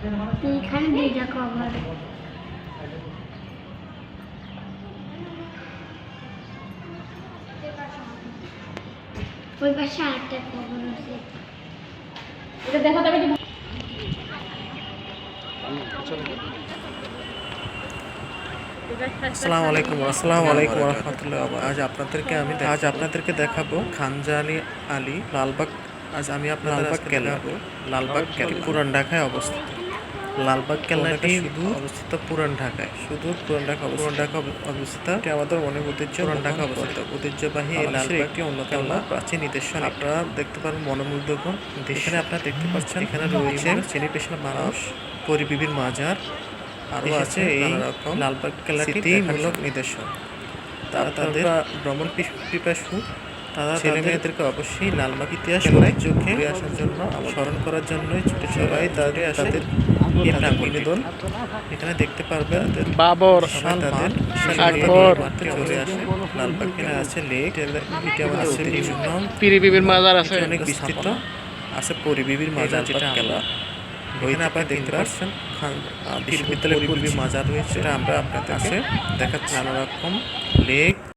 এইখানে দুইটা কভার, ওই পাশে আরেকটা কভার আছে। এটা দেখা যাবে কি? আসসালামু আলাইকুম ওয়া রাহমাতুল্লাহি। আজ আপনাদেরকে দেখাবো খানজা আলী লালবাগ। আজ আমি আপনাদের দেখাবো লালবাগ কেল্লা, পুরান ঢাকায় অবস্থিত। লালবাগ কেল্লাটি শুধু অবস্থিত পুরান ঢাকায়, পুরান ঢাকা অবস্থিত। এটি আমাদের অনেক পুরান ঢাকা অবস্থিত ঐতিহ্যবাহী এই লালবাগ একটি অন্যতম প্রাচীন নিদর্শন। আপনারা দেখতে পারেন মনোমুগ্ধকর এখানে আপনারা দেখতে পাচ্ছেন। এখানে রয়েছে শ্রেণী পেশার মানুষ, পরিবিবির মাজার, আরও আছে এই লালবাগ কেল্লাটি মূলক নিদর্শন। তারা তাদের ভ্রমণ পিপাসু ছেলে মেয়েদেরকে অবশ্যই লালবাগ ইতিহাস ঐতিহ্যকে ঘুরে আসার জন্য, স্মরণ করার জন্যই ছুটে সবাই তাদের এই প্রাঙ্গণ এখানে দেখতে পারবেন। বাবর আকবর চলে আসে লালবাগ কেল্লা আছে লেক, এটি আমাদের ঐতিহ্য। পীর বিবির মাজার আছে, অনেক বিস্তৃত আছে পরিবিবির মাজার, যেটা আমরা এখানে আপনারা দেখতে পাচ্ছেন। বিশ্ববিদ্যালয়ের পরিবিবির মাজার রয়েছে, এটা আমরা আপনাদের কাছে দেখাচ্ছি। নানা রকম লেক